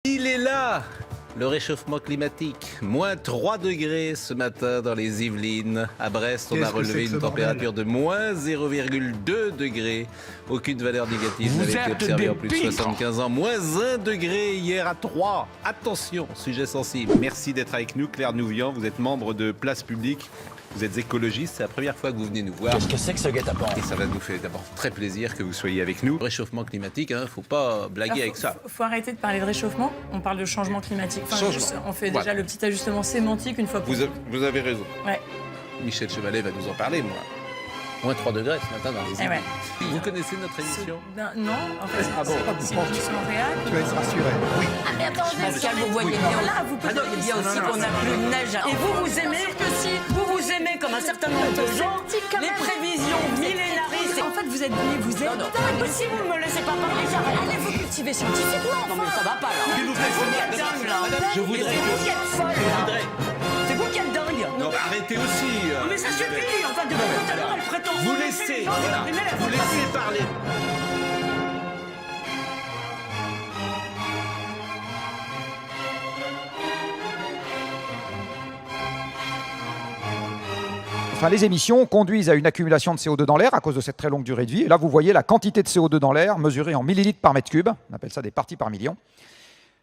Il est là, le réchauffement climatique. Moins 3 degrés ce matin dans les Yvelines. À Brest, on a relevé une température de moins 0,2 degrés. Aucune valeur négative n'avait été observée en plus de 75 ans. Moins 1 degré hier à 3. Attention, sujet sensible. Merci d'être avec nous, Claire Nouvian. Vous êtes membre de Place Publique. Vous êtes écologiste, c'est la première fois que vous venez nous voir. Qu'est-ce que c'est que ce guet-apens? Et ça va nous faire d'abord très plaisir que vous soyez avec nous. Le réchauffement climatique, faut pas blaguer avec ça. Faut arrêter de parler de réchauffement, on parle de changement climatique. Changement. On fait déjà le petit ajustement sémantique une fois pour toutes. Vous avez raison. Ouais. Michel Chevalet va nous en parler, moi. Moins 3 degrés ce matin dans les Yvelines. Ouais. Vous connaissez notre émission? Non, en fait, c'est une émission réelle. Tu vas être rassuré. Oui. Ah mais attendez, Pascal, vous voyez bien. là, vous pouvez Il y a aussi qu'on n'a plus de neige. Et vous aimez que si. vous aimez comme un certain nombre de gens les prévisions millénaristes. En fait, vous êtes dingue. Mais si vous ne me laissez pas parler, j'arrête. Allez vous cultiver scientifiquement. Non mais ça va pas là. S'il vous plaît, C'est vous qui êtes dingue là. Je voudrais C'est vous qui êtes folle là. C'est vous qui êtes dingue. Non, mais arrêtez aussi. Mais ça suffit. En fait, depuis tout à l'heure, elle prétend. Vous laissez, voilà, vous laissez parler. Enfin, les émissions conduisent à une accumulation de CO2 dans l'air à cause de cette très longue durée de vie. Et là, vous voyez la quantité de CO2 dans l'air mesurée en millilitres par mètre cube. On appelle ça des parties par million.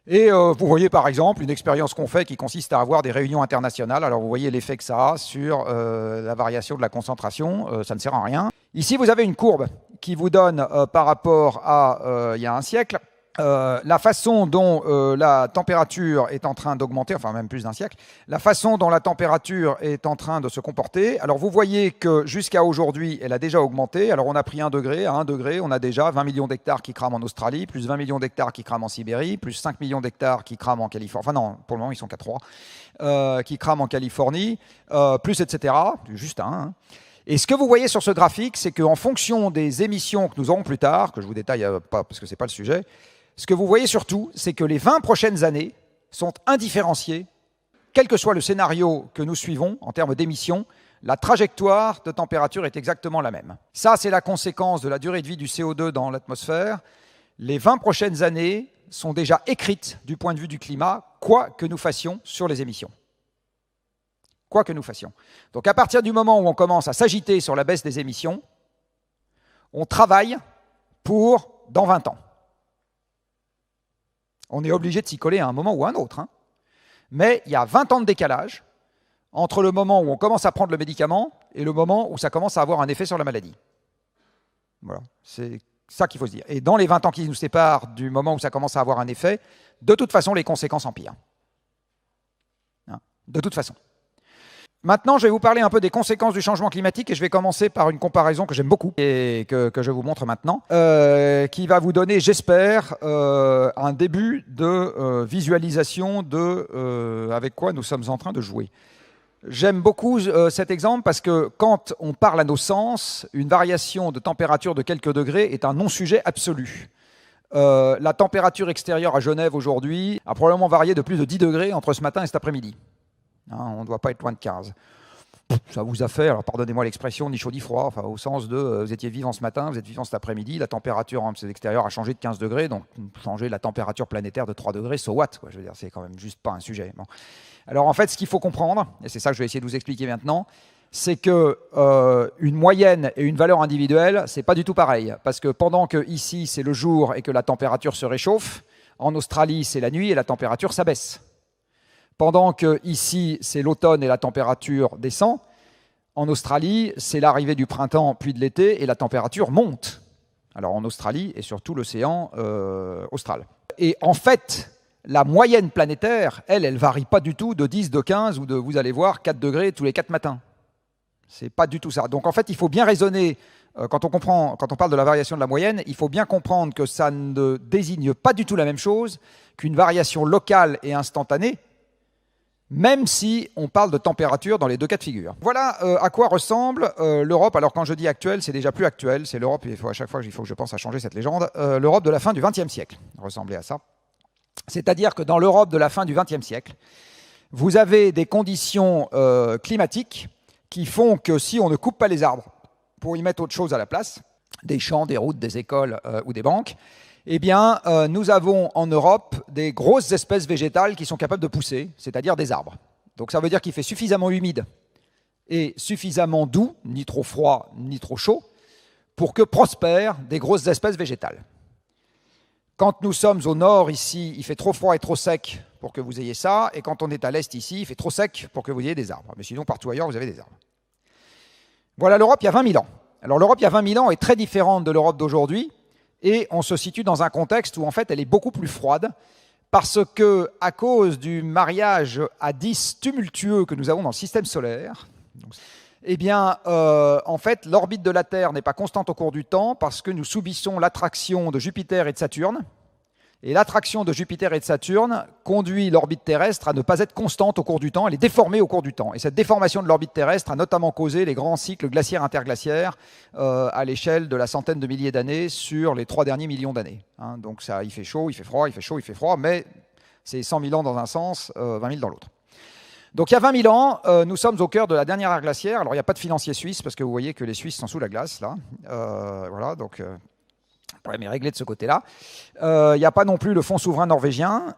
Et vous voyez par exemple une expérience qu'on fait qui consiste à avoir des réunions internationales. Alors vous voyez l'effet que ça a sur la variation de la concentration. Ça ne sert à rien. Ici, vous avez une courbe qui vous donne par rapport à il y a un siècle la façon dont la température est en train d'augmenter, enfin même plus d'un siècle, la façon dont la température est en train de se comporter. Alors vous voyez que jusqu'à aujourd'hui, elle a déjà augmenté. Alors on a pris 1 degré, à 1 degré, on a déjà 20 millions d'hectares qui crament en Australie, plus 20 millions d'hectares qui crament en Sibérie, plus 5 millions d'hectares qui crament en Californie, enfin non, pour le moment ils sont qu'à 3, qui crament en Californie, plus etc., juste à 1. Hein. Et ce que vous voyez sur ce graphique, c'est qu'en fonction des émissions que nous aurons plus tard, que je vous détaille pas parce que ce n'est pas le sujet, ce que vous voyez surtout, c'est que les 20 prochaines années sont indifférenciées, quel que soit le scénario que nous suivons en termes d'émissions, la trajectoire de température est exactement la même. Ça, c'est la conséquence de la durée de vie du CO2 dans l'atmosphère. Les 20 prochaines années sont déjà écrites du point de vue du climat, quoi que nous fassions sur les émissions. Quoi que nous fassions. Donc à partir du moment où on commence à s'agiter sur la baisse des émissions, on travaille pour dans 20 ans. On est obligé de s'y coller à un moment ou à un autre. Hein. Mais il y a 20 ans de décalage entre le moment où on commence à prendre le médicament et le moment où ça commence à avoir un effet sur la maladie. Voilà, c'est ça qu'il faut se dire. Et dans les 20 ans qui nous séparent du moment où ça commence à avoir un effet, de toute façon, les conséquences empirent. Hein, de toute façon. Maintenant, je vais vous parler un peu des conséquences du changement climatique et je vais commencer par une comparaison que j'aime beaucoup et que je vous montre maintenant, qui va vous donner, j'espère, un début de visualisation de avec quoi nous sommes en train de jouer. J'aime beaucoup cet exemple parce que quand on parle à nos sens, une variation de température de quelques degrés est un non-sujet absolu. La température extérieure à Genève aujourd'hui a probablement varié de plus de 10 degrés entre ce matin et cet après-midi. Hein, on ne doit pas être loin de 15. Ça vous a fait, alors pardonnez-moi l'expression, ni chaud ni froid, enfin, au sens de vous étiez vivant ce matin, vous êtes vivant cet après-midi, la température en extérieur a changé de 15 degrés, donc changer la température planétaire de 3 degrés, so what quoi, je veux dire, c'est quand même juste pas un sujet. Bon. Alors en fait, ce qu'il faut comprendre, et c'est ça que je vais essayer de vous expliquer maintenant, c'est que une moyenne et une valeur individuelle, c'est pas du tout pareil, parce que pendant que ici c'est le jour et que la température se réchauffe, en Australie c'est la nuit et la température s'abaisse. Pendant que ici, c'est l'automne et la température descend, en Australie, c'est l'arrivée du printemps puis de l'été et la température monte. Alors en Australie et surtout l'océan austral. Et en fait, la moyenne planétaire, elle varie pas du tout de 10, de 15 ou de, vous allez voir, 4 degrés tous les 4 matins. C'est pas du tout ça. Donc en fait, il faut bien raisonner, quand on parle de la variation de la moyenne, il faut bien comprendre que ça ne désigne pas du tout la même chose qu'une variation locale et instantanée, même si on parle de température dans les deux cas de figure. Voilà à quoi ressemble l'Europe. Alors quand je dis actuelle, c'est déjà plus actuel. C'est l'Europe, il faut à chaque fois qu'il faut que je pense à changer cette légende. L'Europe de la fin du XXe siècle ressemblait à ça. C'est-à-dire que dans l'Europe de la fin du XXe siècle, vous avez des conditions climatiques qui font que si on ne coupe pas les arbres pour y mettre autre chose à la place, des champs, des routes, des écoles ou des banques, Eh bien, nous avons en Europe des grosses espèces végétales qui sont capables de pousser, c'est-à-dire des arbres. Donc ça veut dire qu'il fait suffisamment humide et suffisamment doux, ni trop froid, ni trop chaud, pour que prospèrent des grosses espèces végétales. Quand nous sommes au nord, ici, il fait trop froid et trop sec pour que vous ayez ça, et quand on est à l'est, ici, il fait trop sec pour que vous ayez des arbres. Mais sinon, partout ailleurs, vous avez des arbres. Voilà l'Europe il y a 20 000 ans. Alors l'Europe il y a 20 000 ans est très différente de l'Europe d'aujourd'hui, et on se situe dans un contexte où en fait elle est beaucoup plus froide, parce que à cause du mariage à 10 tumultueux que nous avons dans le système solaire, eh bien, en fait, l'orbite de la Terre n'est pas constante au cours du temps parce que nous subissons l'attraction de Jupiter et de Saturne. Et l'attraction de Jupiter et de Saturne conduit l'orbite terrestre à ne pas être constante au cours du temps, elle est déformée au cours du temps. Et cette déformation de l'orbite terrestre a notamment causé les grands cycles glaciaires interglaciaires à l'échelle de la centaine de milliers d'années sur les 3 derniers millions d'années. Hein, donc ça, il fait chaud, il fait froid, il fait chaud, il fait froid, mais c'est 100 000 ans dans un sens, 20 000 dans l'autre. Donc il y a 20 000 ans, nous sommes au cœur de la dernière ère glaciaire. Alors il n'y a pas de financiers suisses parce que vous voyez que les Suisses sont sous la glace, là. Voilà, donc... le problème est réglé de ce côté-là. Il n'y a pas non plus le fonds souverain norvégien,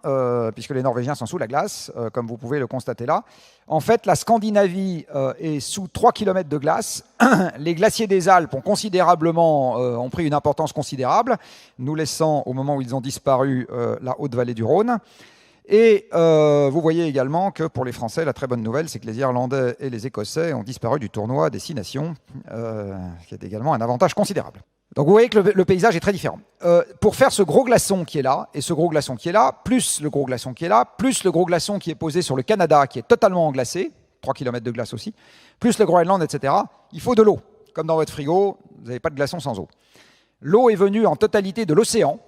puisque les Norvégiens sont sous la glace, comme vous pouvez le constater là. En fait, la Scandinavie est sous 3 km de glace. Les glaciers des Alpes ont pris une importance considérable, nous laissant, au moment où ils ont disparu, la haute vallée du Rhône. Et vous voyez également que pour les Français, la très bonne nouvelle, c'est que les Irlandais et les Écossais ont disparu du tournoi des 6 nations, qui est également un avantage considérable. Donc vous voyez que le paysage est très différent. Pour faire ce gros glaçon qui est là, et ce gros glaçon qui est là, plus le gros glaçon qui est là, plus le gros glaçon qui est posé sur le Canada, qui est totalement englacé, 3 km de glace aussi, plus le Groenland, etc., il faut de l'eau. Comme dans votre frigo, vous n'avez pas de glaçon sans eau. L'eau est venue en totalité de l'océan,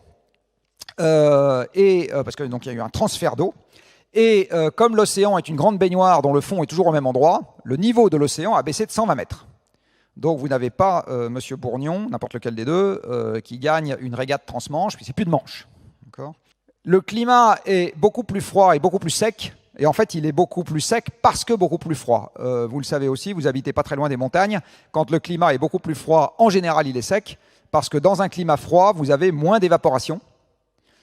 parce que donc il y a eu un transfert d'eau. Et comme l'océan est une grande baignoire dont le fond est toujours au même endroit, le niveau de l'océan a baissé de 120 mètres. Donc vous n'avez pas Monsieur Bourgnon, n'importe lequel des deux, qui gagne une régate transmanche, puis c'est plus de manche. Le climat est beaucoup plus froid et beaucoup plus sec, et en fait il est beaucoup plus sec parce que beaucoup plus froid. Vous le savez aussi, vous habitez pas très loin des montagnes, quand le climat est beaucoup plus froid, en général il est sec, parce que dans un climat froid, vous avez moins d'évaporation,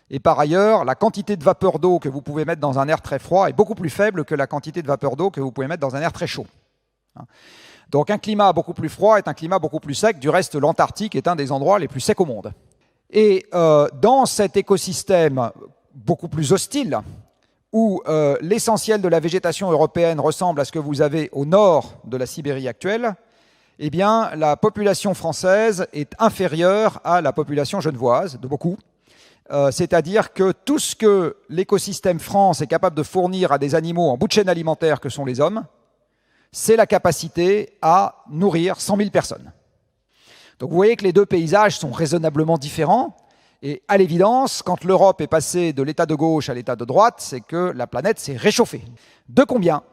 et par ailleurs, la quantité de vapeur d'eau que vous pouvez mettre dans un air très froid est beaucoup plus faible que la quantité de vapeur d'eau que vous pouvez mettre dans un air très chaud. Donc un climat beaucoup plus froid est un climat beaucoup plus sec. Du reste, l'Antarctique est un des endroits les plus secs au monde. Et dans cet écosystème beaucoup plus hostile, où l'essentiel de la végétation européenne ressemble à ce que vous avez au nord de la Sibérie actuelle, eh bien, la population française est inférieure à la population genevoise, de beaucoup. C'est-à-dire que tout ce que l'écosystème France est capable de fournir à des animaux en bout de chaîne alimentaire que sont les hommes, c'est la capacité à nourrir 100 000 personnes. Donc vous voyez que les deux paysages sont raisonnablement différents, et à l'évidence, quand l'Europe est passée de l'état de gauche à l'état de droite, c'est que la planète s'est réchauffée. De combien?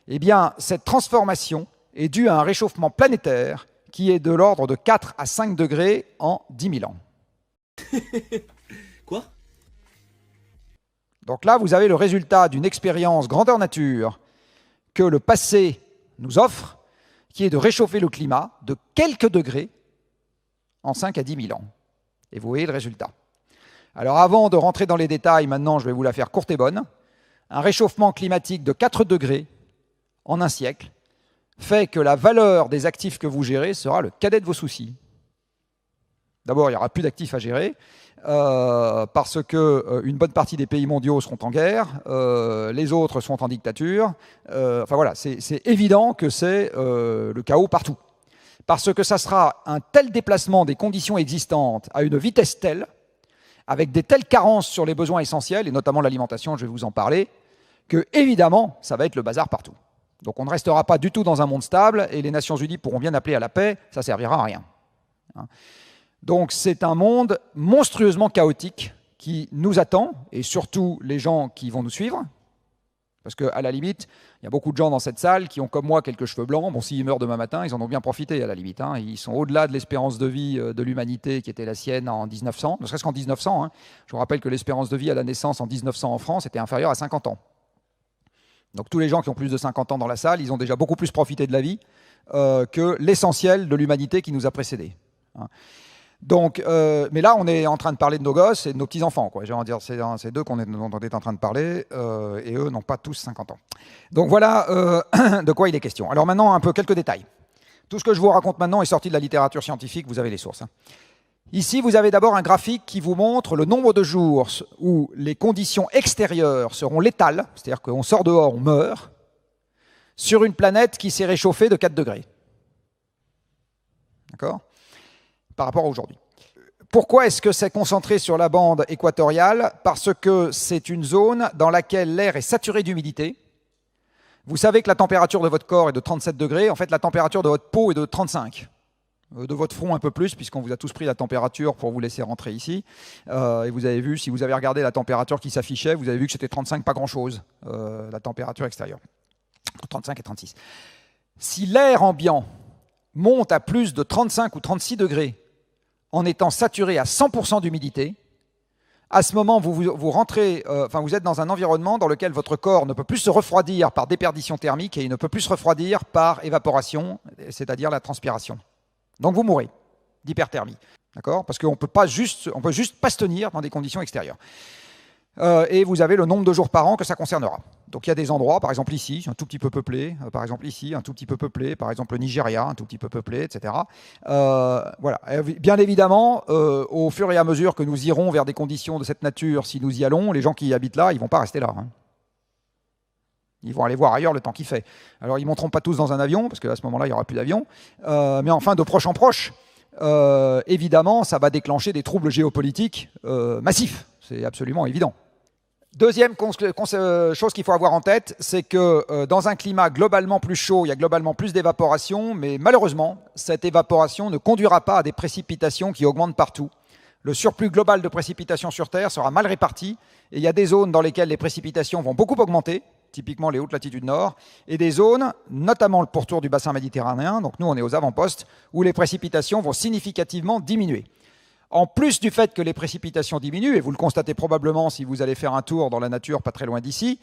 Eh bien, cette transformation est due à un réchauffement planétaire qui est de l'ordre de 4 à 5 degrés en 10 000 ans. Quoi? Donc là, vous avez le résultat d'une expérience grandeur nature que le passé nous offre, qui est de réchauffer le climat de quelques degrés en 5 à 10 000 ans. Et vous voyez le résultat. Alors avant de rentrer dans les détails, maintenant je vais vous la faire courte et bonne. Un réchauffement climatique de 4 degrés en un siècle fait que la valeur des actifs que vous gérez sera le cadet de vos soucis. D'abord, il n'y aura plus d'actifs à gérer, parce qu'une bonne partie des pays mondiaux seront en guerre, les autres sont en dictature. Enfin voilà, c'est évident que c'est le chaos partout. Parce que ça sera un tel déplacement des conditions existantes à une vitesse telle, avec des telles carences sur les besoins essentiels, et notamment l'alimentation, je vais vous en parler, que évidemment, ça va être le bazar partout. Donc on ne restera pas du tout dans un monde stable, et les Nations Unies pourront bien appeler à la paix, ça ne servira à rien. Donc c'est un monde monstrueusement chaotique qui nous attend, et surtout les gens qui vont nous suivre, parce qu'à la limite, il y a beaucoup de gens dans cette salle qui ont comme moi quelques cheveux blancs. Bon, s'ils meurent demain matin, ils en ont bien profité à la limite. Hein. Ils sont au-delà de l'espérance de vie de l'humanité qui était la sienne en 1900, ne serait-ce qu'en 1900. Hein. Je vous rappelle que l'espérance de vie à la naissance en 1900 en France était inférieure à 50 ans. Donc tous les gens qui ont plus de 50 ans dans la salle, ils ont déjà beaucoup plus profité de la vie que l'essentiel de l'humanité qui nous a précédés. Hein. Donc, mais là, on est en train de parler de nos gosses et de nos petits-enfants, quoi. J'ai envie de dire, c'est d'eux dont on est en train de parler, et eux n'ont pas tous 50 ans. Donc voilà de quoi il est question. Alors maintenant, un peu quelques détails. Tout ce que je vous raconte maintenant est sorti de la littérature scientifique, vous avez les sources. Ici, vous avez d'abord un graphique qui vous montre le nombre de jours où les conditions extérieures seront létales, c'est-à-dire qu'on sort dehors, on meurt, sur une planète qui s'est réchauffée de 4 degrés. D'accord ? Par rapport à aujourd'hui. Pourquoi est-ce que c'est concentré sur la bande équatoriale ? Parce que c'est une zone dans laquelle l'air est saturé d'humidité. Vous savez que la température de votre corps est de 37 degrés. En fait, la température de votre peau est de 35. De votre front un peu plus, puisqu'on vous a tous pris la température pour vous laisser rentrer ici. Et vous avez vu, si vous avez regardé la température qui s'affichait, vous avez vu que c'était 35, pas grand-chose, la température extérieure. 35 et 36. Si l'air ambiant monte à plus de 35 ou 36 degrés, en étant saturé à 100% d'humidité, à ce moment, vous rentrez, vous êtes dans un environnement dans lequel votre corps ne peut plus se refroidir par déperdition thermique et il ne peut plus se refroidir par évaporation, c'est-à-dire la transpiration. Donc vous mourrez d'hyperthermie, d'accord ? Parce qu'on peut juste pas se tenir dans des conditions extérieures. Et vous avez le nombre de jours par an que ça concernera. Donc il y a des endroits, par exemple ici, un tout petit peu peuplé, par exemple ici, un tout petit peu peuplé, par exemple le Nigeria, un tout petit peu peuplé, etc. Voilà. Bien évidemment, au fur et à mesure que nous irons vers des conditions de cette nature, si nous y allons, les gens qui y habitent là, ils ne vont pas rester là. Hein. Ils vont aller voir ailleurs le temps qu'il fait. Alors ils ne monteront pas tous dans un avion, parce qu'à ce moment-là, il n'y aura plus d'avion. Mais enfin, de proche en proche, évidemment, ça va déclencher des troubles géopolitiques massifs. C'est absolument évident. Deuxième chose qu'il faut avoir en tête, c'est que dans un climat globalement plus chaud, il y a globalement plus d'évaporation, mais malheureusement, cette évaporation ne conduira pas à des précipitations qui augmentent partout. Le surplus global de précipitations sur Terre sera mal réparti, et il y a des zones dans lesquelles les précipitations vont beaucoup augmenter, typiquement les hautes latitudes nord, et des zones, notamment le pourtour du bassin méditerranéen, donc nous on est aux avant-postes, où les précipitations vont significativement diminuer. En plus du fait que les précipitations diminuent, et vous le constatez probablement si vous allez faire un tour dans la nature pas très loin d'ici,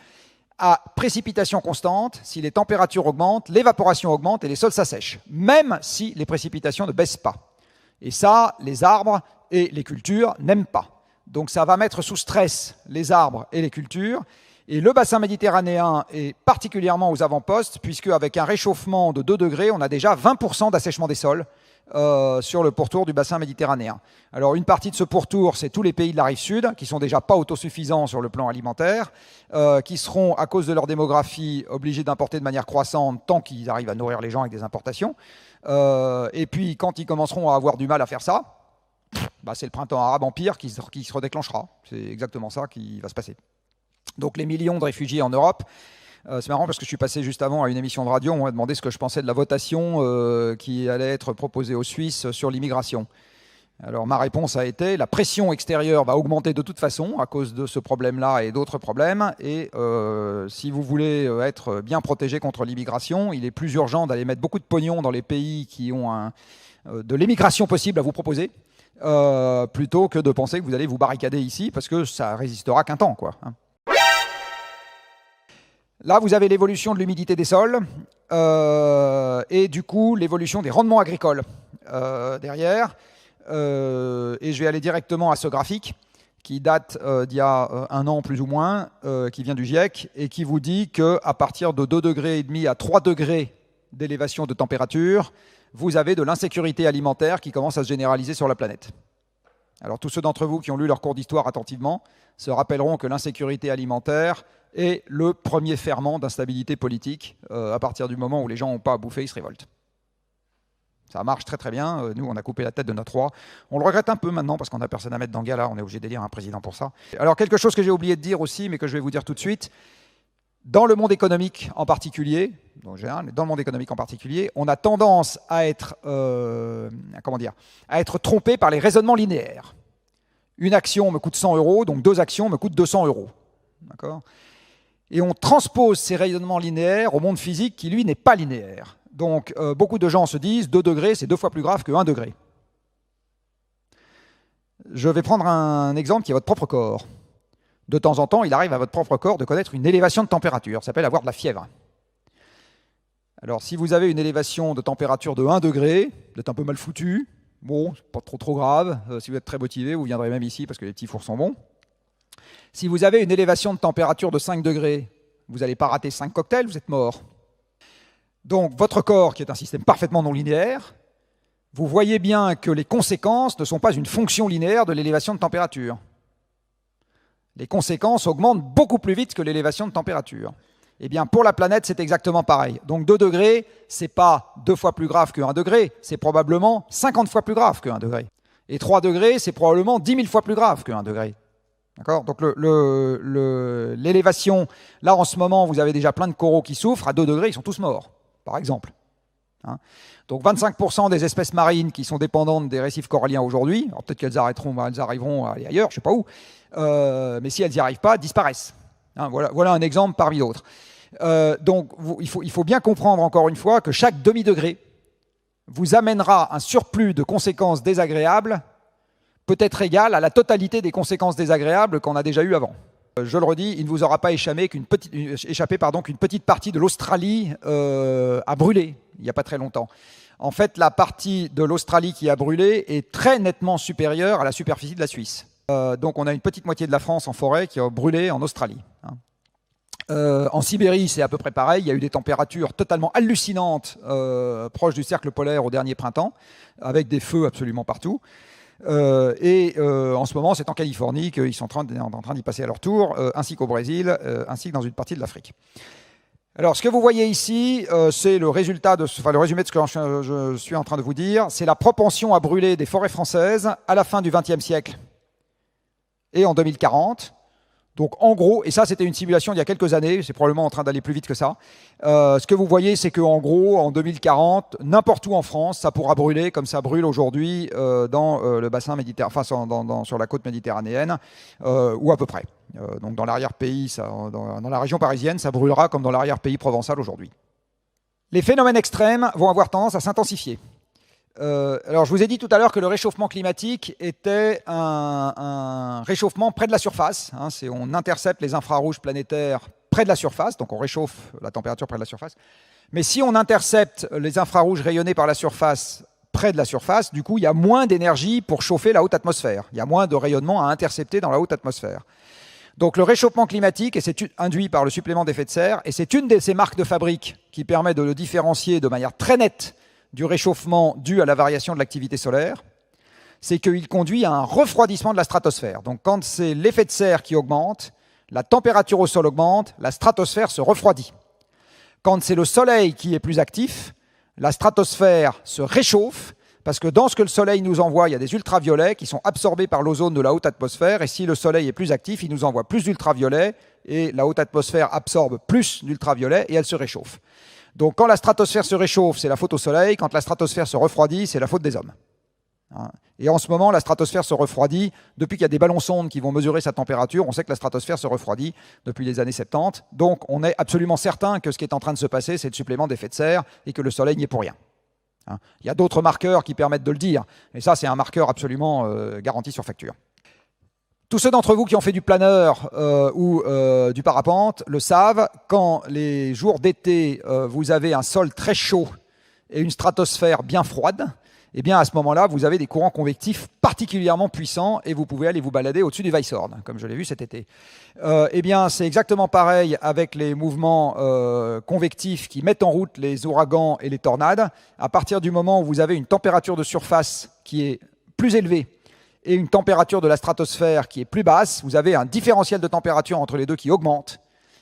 à précipitation constante, si les températures augmentent, l'évaporation augmente et les sols s'assèchent, même si les précipitations ne baissent pas. Et ça, les arbres et les cultures n'aiment pas. Donc ça va mettre sous stress les arbres et les cultures. Et le bassin méditerranéen est particulièrement aux avant-postes, puisque avec un réchauffement de 2 degrés, on a déjà 20% d'assèchement des sols sur le pourtour du bassin méditerranéen. Alors une partie de ce pourtour, c'est tous les pays de la rive sud, qui sont déjà pas autosuffisants sur le plan alimentaire, qui seront, à cause de leur démographie, obligés d'importer de manière croissante tant qu'ils arrivent à nourrir les gens avec des importations. Et puis quand ils commenceront à avoir du mal à faire ça, c'est le printemps arabe empire qui se redéclenchera. C'est exactement ça qui va se passer. Donc les millions de réfugiés en Europe, c'est marrant parce que je suis passé juste avant à une émission de radio, on m'a demandé ce que je pensais de la votation qui allait être proposée aux Suisses sur l'immigration. Alors ma réponse a été, la pression extérieure va augmenter de toute façon à cause de ce problème-là et d'autres problèmes, et si vous voulez être bien protégé contre l'immigration, il est plus urgent d'aller mettre beaucoup de pognon dans les pays qui ont de l'émigration possible à vous proposer, plutôt que de penser que vous allez vous barricader ici, parce que ça résistera qu'un temps, quoi. Là, vous avez l'évolution de l'humidité des sols et du coup l'évolution des rendements agricoles derrière. Et je vais aller directement à ce graphique qui date d'il y a un an plus ou moins, qui vient du GIEC et qui vous dit qu'à partir de 2,5 degrés à 3 degrés d'élévation de température, vous avez de l'insécurité alimentaire qui commence à se généraliser sur la planète. Alors tous ceux d'entre vous qui ont lu leur cours d'histoire attentivement se rappelleront que l'insécurité alimentaire est le premier ferment d'instabilité politique. À partir du moment où les gens n'ont pas à bouffer, ils se révoltent. Ça marche très très bien. Nous, on a coupé la tête de notre roi. On le regrette un peu maintenant parce qu'on n'a personne à mettre dans le gala. On est obligé d'élire un président pour ça. Alors quelque chose que j'ai oublié de dire aussi, mais que je vais vous dire tout de suite. Dans le monde économique en particulier, dans le monde économique en particulier, on a tendance à être, à être trompé par les raisonnements linéaires. Une action me coûte 100 €, donc 2 actions me coûtent 200 €. D'accord ? Et on transpose ces raisonnements linéaires au monde physique qui, lui, n'est pas linéaire. Donc, beaucoup de gens se disent 2 degrés, c'est 2 fois plus grave que 1 degré. Je vais prendre un exemple qui est votre propre corps. De temps en temps, il arrive à votre propre corps de connaître une élévation de température. Ça s'appelle avoir de la fièvre. Alors, si vous avez une élévation de température de 1 degré, vous êtes un peu mal foutu, Bon, c'est pas trop grave. Si vous êtes très motivé, vous viendrez même ici parce que les petits fours sont bons. Si vous avez une élévation de température de 5 degrés, vous n'allez pas rater 5 cocktails, vous êtes mort. Donc votre corps, qui est un système parfaitement non linéaire, vous voyez bien que les conséquences ne sont pas une fonction linéaire de l'élévation de température. Les conséquences augmentent beaucoup plus vite que l'élévation de température. Eh bien, pour la planète, c'est exactement pareil. Donc 2 degrés, ce n'est pas 2 fois plus grave que 1 degré, c'est probablement 50 fois plus grave que 1 degré. Et 3 degrés, c'est probablement 10 000 fois plus grave que 1 degré. D'accord ? Donc l'élévation, là en ce moment, vous avez déjà plein de coraux qui souffrent, à 2 degrés, ils sont tous morts, par exemple. Hein ? Donc 25% des espèces marines qui sont dépendantes des récifs coralliens aujourd'hui, alors peut-être qu'elles arriveront à aller ailleurs, je ne sais pas où, mais si elles n'y arrivent pas, disparaissent. Hein, voilà un exemple parmi d'autres. Donc il faut bien comprendre encore une fois que chaque demi-degré vous amènera un surplus de conséquences désagréables peut être égal à la totalité des conséquences désagréables qu'on a déjà eues avant. Je le redis, il ne vous aura pas échappé qu'une petite partie de l'Australie a brûlé il n'y a pas très longtemps. En fait, la partie de l'Australie qui a brûlé est très nettement supérieure à la superficie de la Suisse. Donc on a une petite moitié de la France en forêt qui a brûlé en Australie. En Sibérie, c'est à peu près pareil. Il y a eu des températures totalement hallucinantes proches du cercle polaire au dernier printemps, avec des feux absolument partout. En ce moment, c'est en Californie qu'ils sont en train d'y passer à leur tour, ainsi qu'au Brésil, ainsi que dans une partie de l'Afrique. Alors, ce que vous voyez ici, c'est le résumé de ce que je suis en train de vous dire. C'est la propension à brûler des forêts françaises à la fin du XXe siècle et en 2040. Donc, en gros, et ça, c'était une simulation il y a quelques années, c'est probablement en train d'aller plus vite que ça. Ce que vous voyez, c'est qu'en gros, en 2040, n'importe où en France, ça pourra brûler comme ça brûle aujourd'hui dans le bassin méditerranéen, enfin, sur la côte méditerranéenne, ou à peu près. Donc, dans l'arrière-pays, dans la région parisienne, ça brûlera comme dans l'arrière-pays provençal aujourd'hui. Les phénomènes extrêmes vont avoir tendance à s'intensifier. Alors, je vous ai dit tout à l'heure que le réchauffement climatique était un réchauffement près de la surface. Hein, on intercepte les infrarouges planétaires près de la surface, donc on réchauffe la température près de la surface. Mais si on intercepte les infrarouges rayonnés par la surface près de la surface, du coup, il y a moins d'énergie pour chauffer la haute atmosphère. Il y a moins de rayonnement à intercepter dans la haute atmosphère. Donc le réchauffement climatique, et c'est induit par le supplément d'effet de serre, et c'est une de ces marques de fabrique qui permet de le différencier de manière très nette du réchauffement dû à la variation de l'activité solaire, c'est qu'il conduit à un refroidissement de la stratosphère. Donc quand c'est l'effet de serre qui augmente, la température au sol augmente, la stratosphère se refroidit. Quand c'est le soleil qui est plus actif, la stratosphère se réchauffe, parce que dans ce que le soleil nous envoie, il y a des ultraviolets qui sont absorbés par l'ozone de la haute atmosphère, et si le soleil est plus actif, il nous envoie plus d'ultraviolets, et la haute atmosphère absorbe plus d'ultraviolets, et elle se réchauffe. Donc quand la stratosphère se réchauffe, c'est la faute au soleil. Quand la stratosphère se refroidit, c'est la faute des hommes. Et en ce moment, la stratosphère se refroidit. Depuis qu'il y a des ballons-sondes qui vont mesurer sa température, on sait que la stratosphère se refroidit depuis les années 70. Donc on est absolument certain que ce qui est en train de se passer, c'est le supplément d'effet de serre et que le soleil n'y est pour rien. Il y a d'autres marqueurs qui permettent de le dire. Et ça, c'est un marqueur absolument garanti sur facture. Tous ceux d'entre vous qui ont fait du planeur ou du parapente le savent, quand les jours d'été, vous avez un sol très chaud et une stratosphère bien froide, eh bien à ce moment-là, vous avez des courants convectifs particulièrement puissants et vous pouvez aller vous balader au-dessus du Weisshorn, comme je l'ai vu cet été. Eh bien, c'est exactement pareil avec les mouvements convectifs qui mettent en route les ouragans et les tornades. À partir du moment où vous avez une température de surface qui est plus élevée et une température de la stratosphère qui est plus basse, vous avez un différentiel de température entre les deux qui augmente.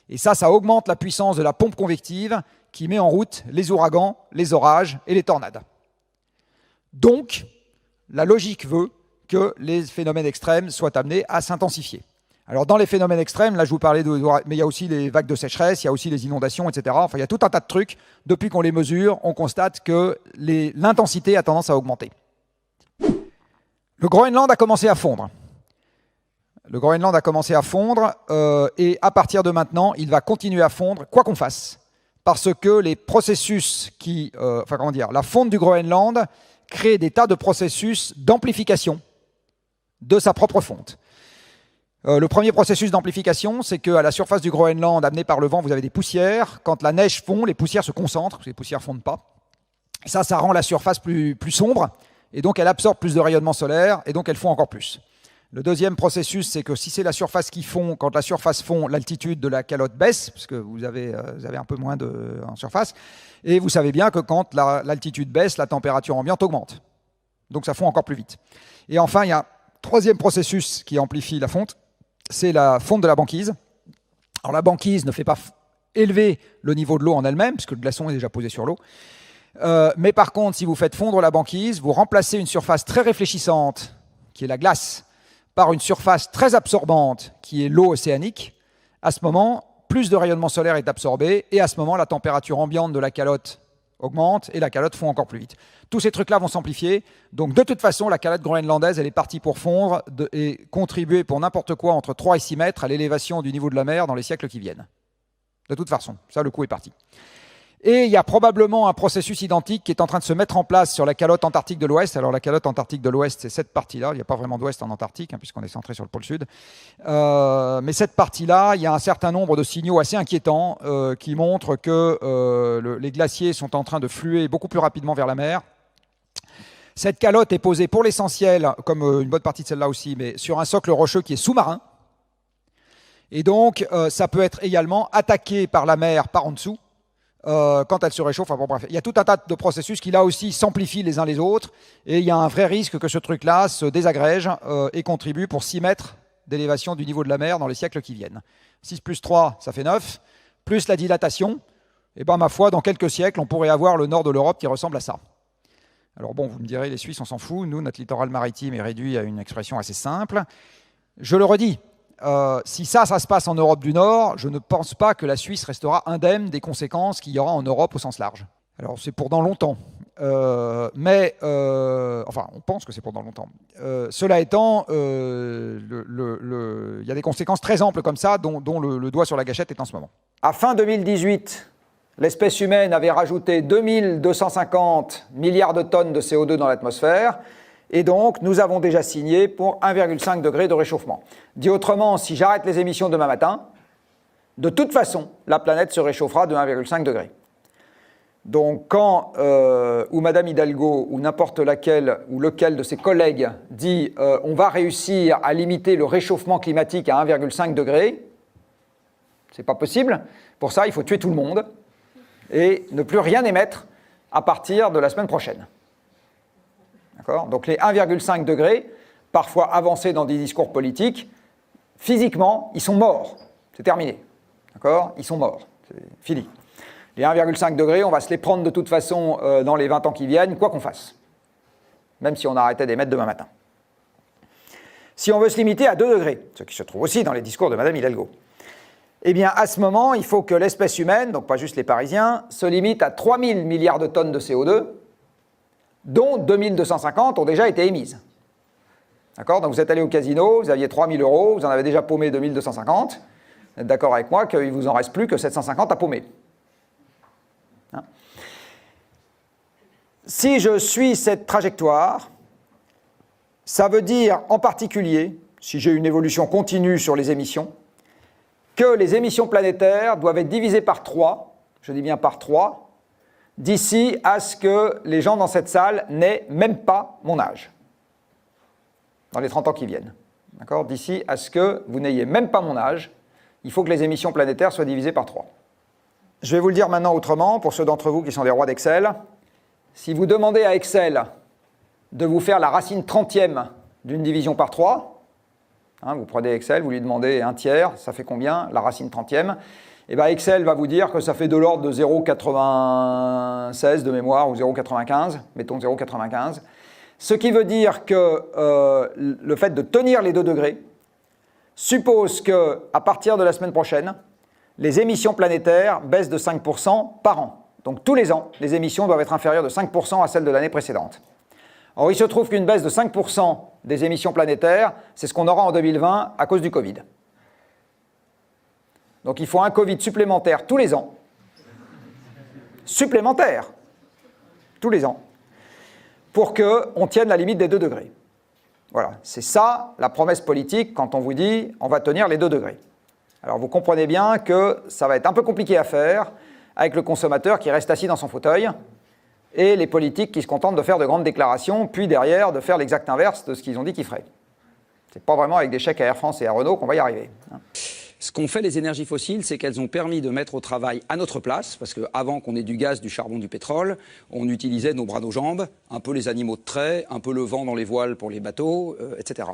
Et ça augmente la puissance de la pompe convective qui met en route les ouragans, les orages et les tornades. Donc, la logique veut que les phénomènes extrêmes soient amenés à s'intensifier. Alors, dans les phénomènes extrêmes, là, je vous parlais mais il y a aussi les vagues de sécheresse, il y a aussi les inondations, etc. Enfin, il y a tout un tas de trucs. Depuis qu'on les mesure, on constate que l'intensité a tendance à augmenter. Le Groenland a commencé à fondre. Et à partir de maintenant, il va continuer à fondre, quoi qu'on fasse. Parce que les processus la fonte du Groenland crée des tas de processus d'amplification de sa propre fonte. Le premier processus d'amplification, c'est qu'à la surface du Groenland, amené par le vent, vous avez des poussières. Quand la neige fond, les poussières se concentrent, parce que les poussières ne fondent pas. Ça rend la surface plus sombre. et donc elle absorbe plus de rayonnement solaire, et donc elle fond encore plus. Le deuxième processus, c'est que si c'est la surface qui fond, quand la surface fond, l'altitude de la calotte baisse, parce que vous avez un peu moins en surface, et vous savez bien que quand l'altitude baisse, la température ambiante augmente. Donc ça fond encore plus vite. Et enfin, il y a un troisième processus qui amplifie la fonte, c'est la fonte de la banquise. Alors la banquise ne fait pas élever le niveau de l'eau en elle-même, puisque le glaçon est déjà posé sur l'eau. Mais par contre, si vous faites fondre la banquise, vous remplacez une surface très réfléchissante, qui est la glace, par une surface très absorbante, qui est l'eau océanique. À ce moment, plus de rayonnement solaire est absorbé, et à ce moment, la température ambiante de la calotte augmente, et la calotte fond encore plus vite. Tous ces trucs-là vont s'amplifier. Donc de toute façon, la calotte groenlandaise, elle est partie pour fondre et contribuer pour n'importe quoi entre 3 et 6 mètres à l'élévation du niveau de la mer dans les siècles qui viennent. De toute façon, ça, le coup est parti. Et il y a probablement un processus identique qui est en train de se mettre en place sur la calotte antarctique de l'Ouest. Alors la calotte antarctique de l'Ouest, c'est cette partie-là. Il n'y a pas vraiment d'Ouest en Antarctique, hein, puisqu'on est centré sur le pôle Sud. Mais cette partie-là, il y a un certain nombre de signaux assez inquiétants qui montrent que les glaciers sont en train de fluer beaucoup plus rapidement vers la mer. Cette calotte est posée pour l'essentiel, comme une bonne partie de celle-là aussi, mais sur un socle rocheux qui est sous-marin. Et donc, ça peut être également attaqué par la mer par en dessous, quand elle se réchauffe. Enfin, bon, bref, il y a tout un tas de processus qui, là aussi, s'amplifient les uns les autres. Et il y a un vrai risque que ce truc-là se désagrège et contribue pour 6 mètres d'élévation du niveau de la mer dans les siècles qui viennent. 6 plus 3, ça fait 9. Plus la dilatation, et ben, ma foi, dans quelques siècles, on pourrait avoir le nord de l'Europe qui ressemble à ça. Alors bon, vous me direz, les Suisses, on s'en fout. Nous, notre littoral maritime est réduit à une expression assez simple. Je le redis, si ça se passe en Europe du Nord, je ne pense pas que la Suisse restera indemne des conséquences qu'il y aura en Europe au sens large. Alors c'est pour dans longtemps, enfin on pense que c'est pour dans longtemps. Cela étant, il y a des conséquences très amples comme ça dont le doigt sur la gâchette est en ce moment. À fin 2018, l'espèce humaine avait rajouté 2250 milliards de tonnes de CO2 dans l'atmosphère. Et donc, nous avons déjà signé pour 1,5 degré de réchauffement. Dit autrement, si j'arrête les émissions demain matin, de toute façon, la planète se réchauffera de 1,5 degré. Donc, quand ou Madame Hidalgo ou n'importe laquelle ou lequel de ses collègues dit on va réussir à limiter le réchauffement climatique à 1,5 degré, c'est pas possible. Pour ça, il faut tuer tout le monde et ne plus rien émettre à partir de la semaine prochaine. D'accord ? Donc les 1,5 degrés, parfois avancés dans des discours politiques, physiquement, ils sont morts. C'est terminé. D'accord ? Ils sont morts. C'est fini. Les 1,5 degrés, on va se les prendre de toute façon dans les 20 ans qui viennent, quoi qu'on fasse. Même si on arrêtait d'émettre demain matin. Si on veut se limiter à 2 degrés, ce qui se trouve aussi dans les discours de Madame Hidalgo, eh bien, à ce moment, il faut que l'espèce humaine, donc pas juste les Parisiens, se limite à 3000 milliards de tonnes de CO2, dont 2250 ont déjà été émises. D'accord ? Donc vous êtes allé au casino, vous aviez 3000 €, vous en avez déjà paumé 2250. Vous êtes d'accord avec moi qu'il ne vous en reste plus que 750 à paumer. Hein ? Si je suis cette trajectoire, ça veut dire en particulier, si j'ai une évolution continue sur les émissions, que les émissions planétaires doivent être divisées par 3, je dis bien par 3, d'ici à ce que les gens dans cette salle n'aient même pas mon âge, dans les 30 ans qui viennent. D'accord ? D'ici à ce que vous n'ayez même pas mon âge, il faut que les émissions planétaires soient divisées par 3. Je vais vous le dire maintenant autrement, pour ceux d'entre vous qui sont des rois d'Excel. Si vous demandez à Excel de vous faire la racine 30e d'une division par 3, hein, vous prenez Excel, vous lui demandez 1/3, ça fait combien, la racine 30e ? Et bien Excel va vous dire que ça fait de l'ordre de 0,96 de mémoire, ou 0,95, mettons 0,95. Ce qui veut dire que le fait de tenir les 2 degrés suppose qu'à partir de la semaine prochaine, les émissions planétaires baissent de 5% par an. Donc tous les ans, les émissions doivent être inférieures de 5% à celles de l'année précédente. Or, il se trouve qu'une baisse de 5% des émissions planétaires, c'est ce qu'on aura en 2020 à cause du Covid. Donc il faut un Covid supplémentaire tous les ans. Supplémentaire. Tous les ans. Pour qu'on tienne la limite des 2 degrés. Voilà, c'est ça la promesse politique quand on vous dit on va tenir les 2 degrés. Alors vous comprenez bien que ça va être un peu compliqué à faire avec le consommateur qui reste assis dans son fauteuil et les politiques qui se contentent de faire de grandes déclarations, puis derrière de faire l'exact inverse de ce qu'ils ont dit qu'ils feraient. C'est pas vraiment avec des chèques à Air France et à Renault qu'on va y arriver. Ce qu'ont fait les énergies fossiles, c'est qu'elles ont permis de mettre au travail à notre place, parce qu'avant qu'on ait du gaz, du charbon, du pétrole, on utilisait nos bras, nos jambes, un peu les animaux de trait, un peu le vent dans les voiles pour les bateaux, etc.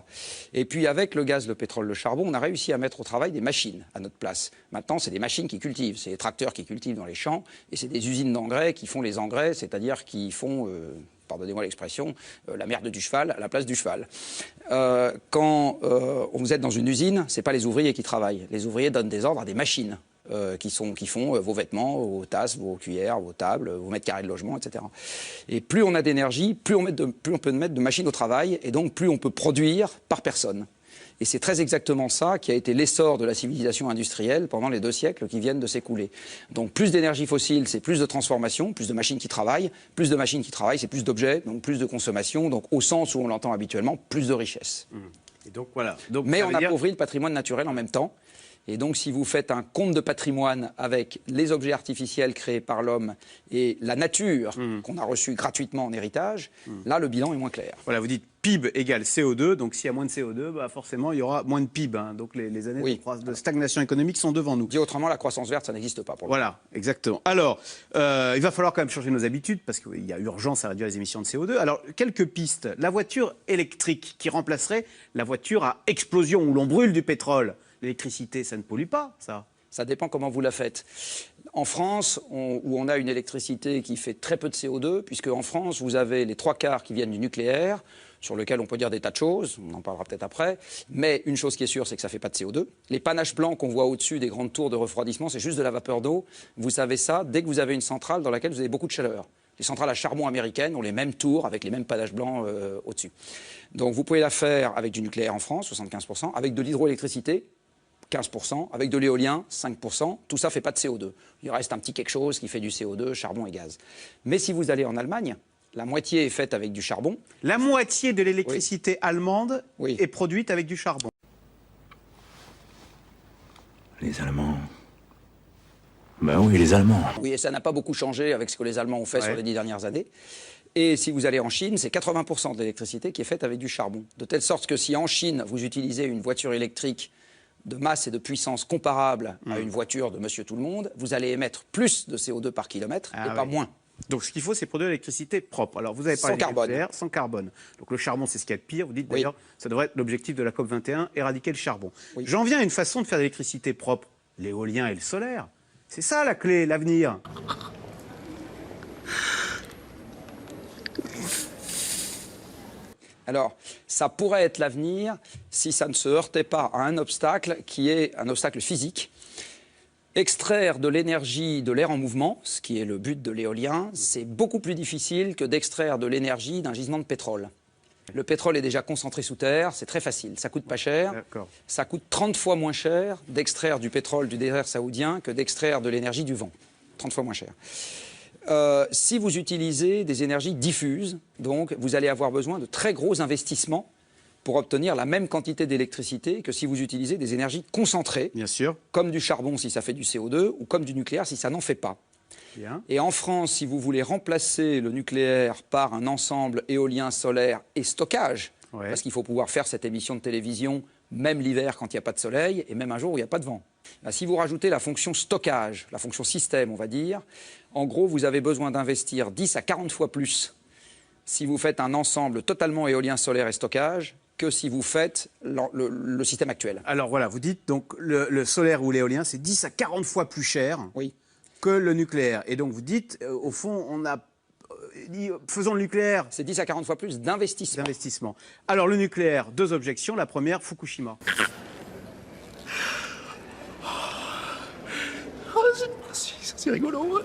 Et puis avec le gaz, le pétrole, le charbon, on a réussi à mettre au travail des machines à notre place. Maintenant, c'est des machines qui cultivent, c'est des tracteurs qui cultivent dans les champs, et c'est des usines d'engrais qui font les engrais, c'est-à-dire qui font... pardonnez-moi l'expression, la merde du cheval à la place du cheval. Quand vous êtes dans une usine, ce n'est pas les ouvriers qui travaillent. Les ouvriers donnent des ordres à des machines qui font vos vêtements, vos tasses, vos cuillères, vos tables, vos mètres carrés de logement, etc. Et plus on a d'énergie, plus on peut mettre de machines au travail, et donc plus on peut produire par personne. Et c'est très exactement ça qui a été l'essor de la civilisation industrielle pendant les 2 siècles qui viennent de s'écouler. Donc plus d'énergie fossile, c'est plus de transformation, plus de machines qui travaillent. Plus de machines qui travaillent, c'est plus d'objets, donc plus de consommation, donc au sens où on l'entend habituellement, plus de richesse. Et donc, voilà. Donc, mais on appauvrit le patrimoine naturel en même temps. Et donc, si vous faites un compte de patrimoine avec les objets artificiels créés par l'homme et la nature qu'on a reçue gratuitement en héritage, là, le bilan est moins clair. Voilà, vous dites PIB égale CO2, donc s'il y a moins de CO2, bah forcément, il y aura moins de PIB. Hein. Donc, les années de stagnation économique sont devant nous. Dit autrement, la croissance verte, ça n'existe pas pour le Voilà, exactement. Alors, il va falloir quand même changer nos habitudes, parce qu'il y a urgence à réduire les émissions de CO2. Alors, quelques pistes. La voiture électrique qui remplacerait la voiture à explosion, où l'on brûle du pétrole. L'électricité, ça ne pollue pas, ça? Ça dépend comment vous la faites. En France, où on a une électricité qui fait très peu de CO2, puisque en France, vous avez les 3/4 qui viennent du nucléaire, sur lequel on peut dire des tas de choses, on en parlera peut-être après, mais une chose qui est sûre, c'est que ça ne fait pas de CO2. Les panaches blancs qu'on voit au-dessus des grandes tours de refroidissement, c'est juste de la vapeur d'eau. Vous savez ça dès que vous avez une centrale dans laquelle vous avez beaucoup de chaleur. Les centrales à charbon américaines ont les mêmes tours avec les mêmes panaches blancs au-dessus. Donc vous pouvez la faire avec du nucléaire en France, 75%, avec de l'hydroélectricité, 15%, avec de l'éolien, 5%, tout ça ne fait pas de CO2. Il reste un petit quelque chose qui fait du CO2, charbon et gaz. Mais si vous allez en Allemagne, la moitié est faite avec du charbon. La moitié de l'électricité allemande est produite avec du charbon. Les Allemands. Ben oui, les Allemands. Oui, et ça n'a pas beaucoup changé avec ce que les Allemands ont fait sur les 10 dernières années. Et si vous allez en Chine, c'est 80% de l'électricité qui est faite avec du charbon. De telle sorte que si en Chine, vous utilisez une voiture électrique de masse et de puissance comparable à une voiture de Monsieur Tout-le-Monde, vous allez émettre plus de CO2 par kilomètre et pas moins. Donc ce qu'il faut, c'est produire de l'électricité propre. Alors vous avez parlé de nucléaire, sans carbone. Donc le charbon, c'est ce qu'il y a de pire. Vous dites d'ailleurs, ça devrait être l'objectif de la COP21, éradiquer le charbon. J'en viens à une façon de faire de l'électricité propre, l'éolien et le solaire. C'est ça la clé, l'avenir. Alors, ça pourrait être l'avenir si ça ne se heurtait pas à un obstacle qui est un obstacle physique. Extraire de l'énergie de l'air en mouvement, ce qui est le but de l'éolien, c'est beaucoup plus difficile que d'extraire de l'énergie d'un gisement de pétrole. Le pétrole est déjà concentré sous terre, c'est très facile, ça coûte pas cher. Ça coûte 30 fois moins cher d'extraire du pétrole du désert saoudien que d'extraire de l'énergie du vent. 30 fois moins cher. Si vous utilisez des énergies diffuses, donc vous allez avoir besoin de très gros investissements pour obtenir la même quantité d'électricité que si vous utilisez des énergies concentrées, bien sûr, comme du charbon si ça fait du CO2 ou comme du nucléaire si ça n'en fait pas. Bien. Et en France, si vous voulez remplacer le nucléaire par un ensemble éolien, solaire et stockage, parce qu'il faut pouvoir faire cette émission de télévision même l'hiver quand il n'y a pas de soleil et même un jour où il n'y a pas de vent. Là, si vous rajoutez la fonction stockage, la fonction système, on va dire, en gros, vous avez besoin d'investir 10 à 40 fois plus si vous faites un ensemble totalement éolien, solaire et stockage que si vous faites le système actuel. Alors voilà, vous dites donc le solaire ou l'éolien, c'est 10 à 40 fois plus cher que le nucléaire. Et donc vous dites, au fond, on a faisons le nucléaire. C'est 10 à 40 fois plus d'investissement. Alors le nucléaire, 2 objections. La première, Fukushima. C'est rigolo.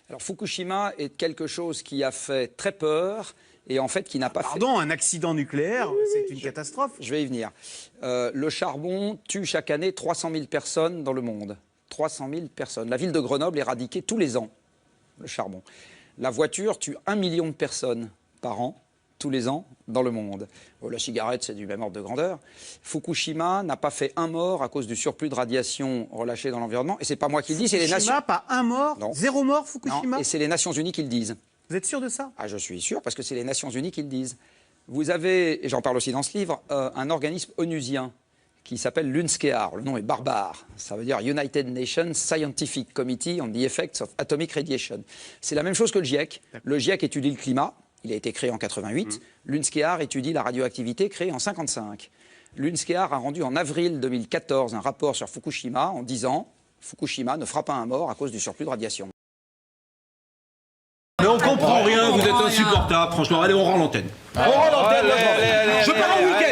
Alors Fukushima est quelque chose qui a fait très peur et en fait qui n'a pas fait... Pardon, un accident nucléaire, c'est une catastrophe. Je vais y venir. Le charbon tue chaque année 300 000 personnes dans le monde. 300 000 personnes. La ville de Grenoble est éradiquée tous les ans, le charbon. La voiture tue 1 million de personnes par an, tous les ans, dans le monde. La cigarette, c'est du même ordre de grandeur. Fukushima n'a pas fait un mort à cause du surplus de radiation relâché dans l'environnement. Et c'est pas moi qui le dis, c'est les Nations... Fukushima, pas un mort? Non. 0 mort, Fukushima? Non, et c'est les Nations Unies qui le disent. Vous êtes sûr de ça? Ah, je suis sûr, parce que c'est les Nations Unies qui le disent. Vous avez, et j'en parle aussi dans ce livre, un organisme onusien qui s'appelle l'UNSCEAR. Le nom est barbare. Ça veut dire United Nations Scientific Committee on the Effects of Atomic Radiation. C'est la même chose que le GIEC. Le GIEC étudie le climat. Il a été créé en 88. L'UNSCEAR étudie la radioactivité, créée en 55. L'UNSCEAR a rendu en avril 2014 un rapport sur Fukushima en disant « Fukushima ne fera pas un mort à cause du surplus de radiation ». Mais on comprend rien, vous êtes insupportable, franchement. Allez, on rend l'antenne. On rend l'antenne. Je pars en week-end.